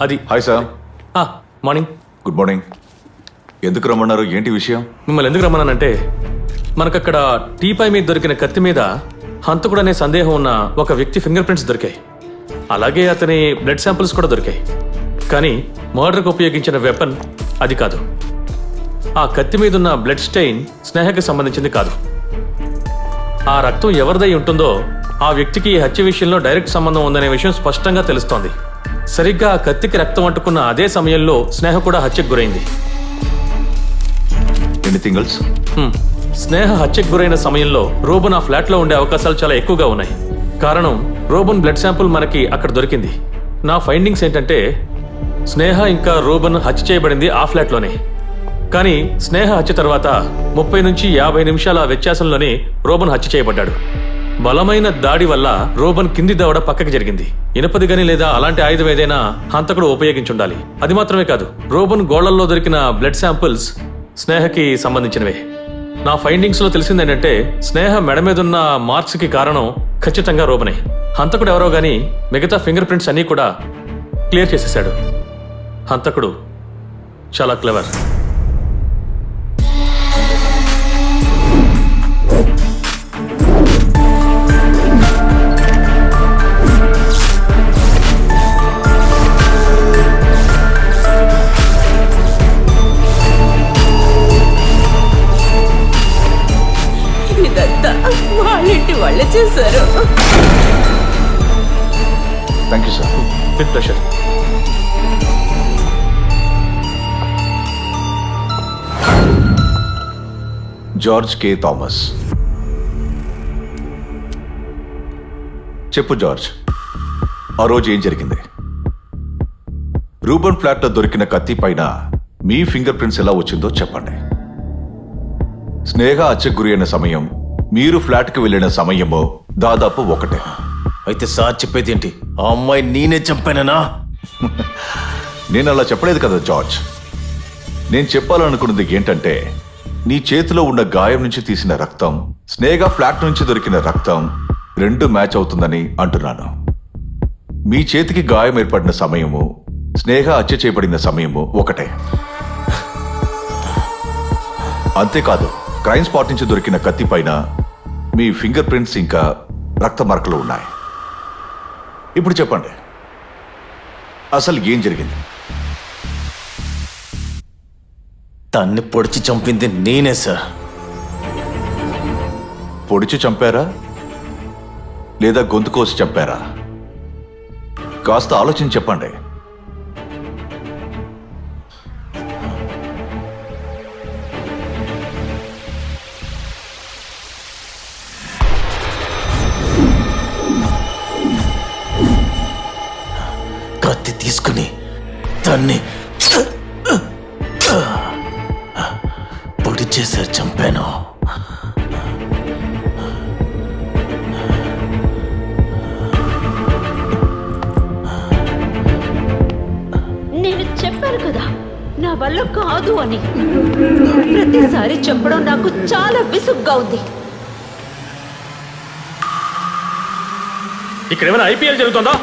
అది. Hi sir. Morning. Good morning. ఎందుకు రమ్మన్నారు? ఏంటి విషయం? మిమ్మల్ని ఎందుకు రమ్మన్నానంటే మనకక్కడ టీపై మీద దొరికిన కత్తి మీద హంతకుడు అనే సందేహం ఉన్న ఒక వ్యక్తి ఫింగర్ ప్రింట్స్ దొరికాయి. అలాగే అతని బ్లడ్ శాంపిల్స్ కూడా దొరికాయి. కానీ మర్డర్కి ఉపయోగించిన వెపన్ అది కాదు. ఆ కత్తి మీద ఉన్న బ్లడ్ స్టెయిన్ స్నేహకి సంబంధించింది కాదు. ఆ రక్తం ఎవరిదై ఉంటుందో ఆ వ్యక్తికి ఈ హత్య విషయంలో డైరెక్ట్ సంబంధం ఉందనే విషయం స్పష్టంగా తెలుస్తోంది. సరిగ్గా ఆ కత్తికి రక్తం అంటుకున్న అదే సమయంలో స్నేహ కూడా హత్యకు గురైంది. Anything else? స్నేహ హత్యకు గురైన సమయంలో రోబన్ ఆ ఫ్లాట్ లో ఉండే అవకాశాలు చాలా ఎక్కువగా ఉన్నాయి. కారణం రోబన్ బ్లడ్ శాంపుల్ మనకి అక్కడ దొరికింది. నా ఫైండింగ్స్ ఏంటంటే స్నేహ ఇంకా రోబన్ హత్య చేయబడింది ఆ ఫ్లాట్ లోనే. కానీ స్నేహ హత్య తర్వాత 30 నుంచి 50 నిమిషాల వ్యత్యాసంలోనే రోబన్ హత్య చేయబడ్డాడు. బలమైన దాడి వల్ల రోబన్ కింది దవడ పక్కకి జరిగింది. ఇనపది గని లేదా అలాంటి ఆయుధం ఏదైనా హంతకుడు ఉపయోగించుండాలి. అది మాత్రమే కాదు, రోబన్ గోళ్లలో దొరికిన బ్లడ్ శాంపిల్స్ స్నేహకి సంబంధించినవే. నా ఫైండింగ్స్ లో తెలిసింది ఏంటంటే స్నేహ మెడ మీద ఉన్న మార్క్స్ కి కారణం ఖచ్చితంగా రోబనే. హంతకుడు ఎవరో గానీ మిగతా ఫింగర్ ప్రింట్స్ అన్నీ కూడా క్లియర్ చేసేశాడు. హంతకుడు చాలా క్లెవర్. వాళ్ళింటి వాళ్ళే చేశారు. Thank you sir. With pleasure. George K Thomas. చెప్పు జార్జ్, ఆ రోజు ఏం జరిగింది? రూబన్ ఫ్లాట్లో దొరికిన కత్తి పైన మీ ఫింగర్ ప్రింట్స్ ఎలా వచ్చిందో చెప్పండి. స్నేహ హత్యకు గురి అయిన సమయం, మీరు ఫ్లాట్కి వెళ్ళిన సమయమో దాదాపు ఒకటే. అయితే సార్ చెప్పేది ఏంటి? ఆ అమ్మాయి నేనే చంపానా? నేను అలా చెప్పలేదు కదా జార్జ్. నేను చెప్పాలనుకున్నది ఏంటంటే నీ చేతిలో ఉన్న గాయం నుంచి తీసిన రక్తం, స్నేహ ఫ్లాట్ నుంచి దొరికిన రక్తం రెండు మ్యాచ్ అవుతుందని అంటున్నాను. మీ చేతికి గాయం ఏర్పడిన సమయము, స్నేహ హత్య చేయబడిన సమయము ఒకటే. అంతేకాదు, క్రైమ్ స్పాట్ నుంచి దొరికిన కత్తి పైన మీ ఫింగర్ ప్రింట్స్ ఇంకా రక్త మరకలు ఉన్నాయి. ఇప్పుడు చెప్పండి, అసలు ఏం జరిగింది? తన్ని పొడిచి చంపింది నేనే సార్. పొడిచి చంపారా లేదా గొంతు కోసి చంపారా? కాస్త ఆలోచించి చెప్పండి. కత్తి తీసుకుని తన్ని పొడి చేశారు, చంపాను. నేను చెప్పాను కదా నా వల్ల కాదు అని. ప్రతిసారి చెప్పడం నాకు చాలా విసుగ్గా ఉంది. ఇక్కడ ఏమైనా ఐపీఎల్ జరుగుతుందా?